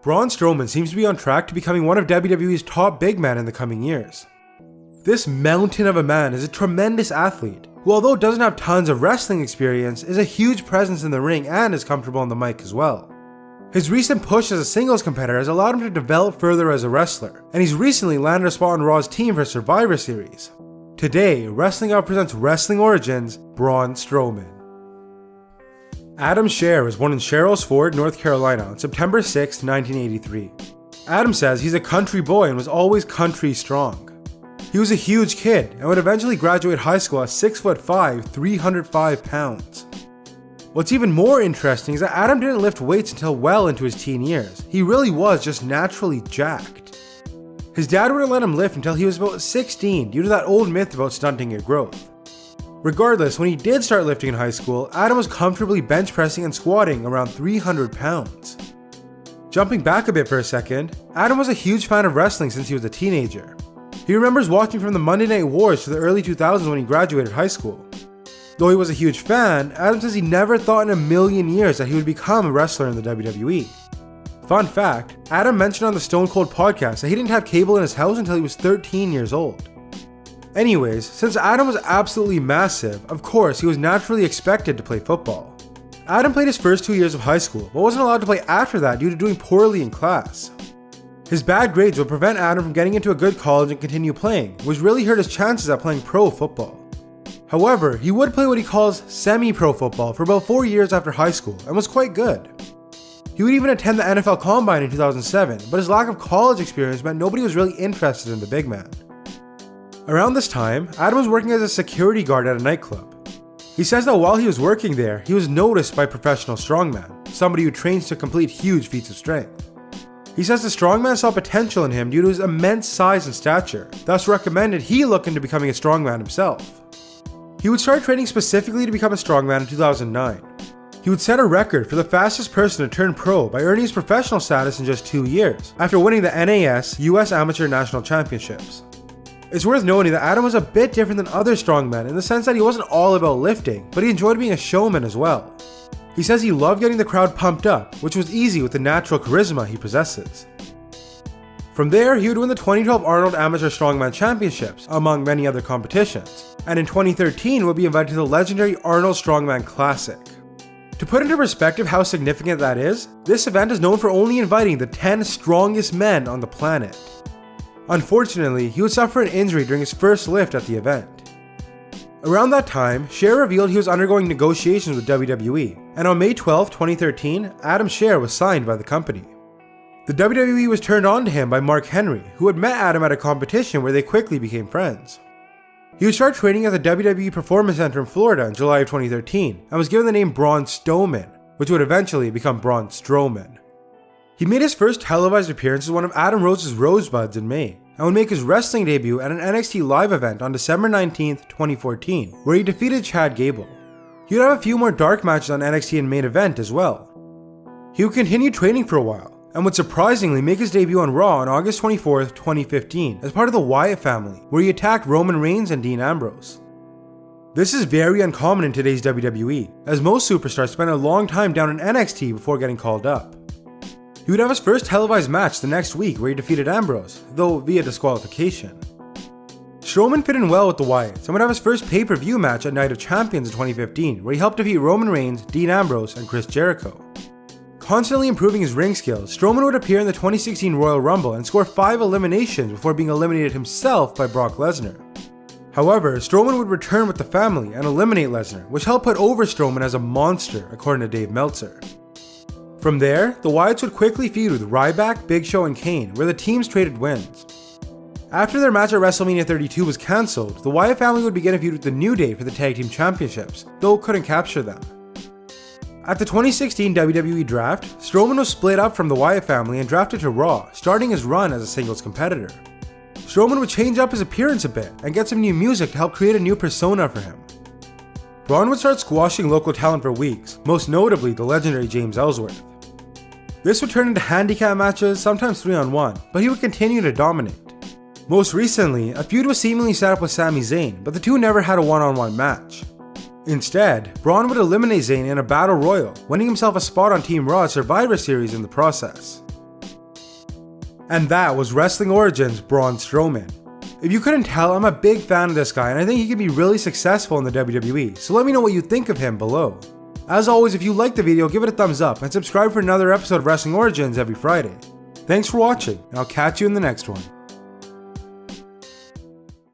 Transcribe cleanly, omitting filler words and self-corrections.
Braun Strowman seems to be on track to becoming one of WWE's top big men in the coming years. This mountain of a man is a tremendous athlete, who although doesn't have tons of wrestling experience, is a huge presence in the ring and is comfortable on the mic as well. His recent push as a singles competitor has allowed him to develop further as a wrestler, and he's recently landed a spot on Raw's team for Survivor Series. Today, Wrestling Out presents Wrestling Origins Braun Strowman. Adam Scherr was born in Sherrills Ford, North Carolina on September 6, 1983. Adam says he's a country boy and was always country strong. He was a huge kid and would eventually graduate high school at 6'5", 305 pounds. What's even more interesting is that Adam didn't lift weights until well into his teen years. He really was just naturally jacked. His dad wouldn't let him lift until he was about 16 due to that old myth about stunting your growth. Regardless, when he did start lifting in high school, Adam was comfortably bench pressing and squatting around 300 pounds. Jumping back a bit for a second, Adam was a huge fan of wrestling since he was a teenager. He remembers watching from the Monday Night Wars to the early 2000s when he graduated high school. Though he was a huge fan, Adam says he never thought in a million years that he would become a wrestler in the WWE. Fun fact, Adam mentioned on the Stone Cold podcast that he didn't have cable in his house until he was 13 years old. Anyways, since Adam was absolutely massive, of course he was naturally expected to play football. Adam played his first 2 years of high school, but wasn't allowed to play after that due to doing poorly in class. His bad grades would prevent Adam from getting into a good college and continue playing, which really hurt his chances at playing pro football. However, he would play what he calls semi-pro football for about 4 years after high school and was quite good. He would even attend the NFL Combine in 2007, but his lack of college experience meant nobody was really interested in the big man. Around this time, Adam was working as a security guard at a nightclub. He says that while he was working there, he was noticed by a professional strongman, somebody who trains to complete huge feats of strength. He says the strongman saw potential in him due to his immense size and stature, thus recommended he look into becoming a strongman himself. He would start training specifically to become a strongman in 2009. He would set a record for the fastest person to turn pro by earning his professional status in just 2 years, after winning the NAS US Amateur National Championships. It's worth noting that Adam was a bit different than other strongmen in the sense that he wasn't all about lifting, but he enjoyed being a showman as well. He says he loved getting the crowd pumped up, which was easy with the natural charisma he possesses. From there, he would win the 2012 Arnold Amateur Strongman Championships, among many other competitions, and in 2013 would be invited to the legendary Arnold Strongman Classic. To put into perspective how significant that is, this event is known for only inviting the 10 strongest men on the planet. Unfortunately, he would suffer an injury during his first lift at the event. Around that time, Scherr revealed he was undergoing negotiations with WWE, and on May 12, 2013, Adam Scherr was signed by the company. The WWE was turned on to him by Mark Henry, who had met Adam at a competition where they quickly became friends. He would start training at the WWE Performance Center in Florida in July of 2013, and was given the name Braun Strowman, which would eventually become Braun Strowman. He made his first televised appearance as one of Adam Rose's Rosebuds in May, and would make his wrestling debut at an NXT live event on December 19, 2014, where he defeated Chad Gable. He would have a few more dark matches on NXT in main event as well. He would continue training for a while, and would surprisingly make his debut on Raw on August 24, 2015, as part of the Wyatt family, where he attacked Roman Reigns and Dean Ambrose. This is very uncommon in today's WWE, as most superstars spend a long time down in NXT before getting called up. He would have his first televised match the next week where he defeated Ambrose, though via disqualification. Strowman fit in well with the Wyatts and would have his first pay-per-view match at Night of Champions in 2015, where he helped defeat Roman Reigns, Dean Ambrose, and Chris Jericho. Constantly improving his ring skills, Strowman would appear in the 2016 Royal Rumble and score 5 eliminations before being eliminated himself by Brock Lesnar. However, Strowman would return with the family and eliminate Lesnar, which helped put over Strowman as a monster, according to Dave Meltzer. From there, the Wyatts would quickly feud with Ryback, Big Show, and Kane, where the teams traded wins. After their match at WrestleMania 32 was cancelled, the Wyatt family would begin a feud with the New Day for the Tag Team Championships, though couldn't capture them. At the 2016 WWE Draft, Strowman was split up from the Wyatt family and drafted to Raw, starting his run as a singles competitor. Strowman would change up his appearance a bit and get some new music to help create a new persona for him. Braun would start squashing local talent for weeks, most notably the legendary James Ellsworth. This would turn into handicap matches, sometimes 3-on-1, but he would continue to dominate. Most recently, a feud was seemingly set up with Sami Zayn, but the two never had a one-on-one match. Instead, Braun would eliminate Zayn in a battle royal, winning himself a spot on Team Raw's Survivor Series in the process. And that was Wrestling Origins Braun Strowman. If you couldn't tell, I'm a big fan of this guy and I think he could be really successful in the WWE, so let me know what you think of him below. As always, if you liked the video, give it a thumbs up and subscribe for another episode of Wrestling Origins every Friday. Thanks for watching, and I'll catch you in the next one.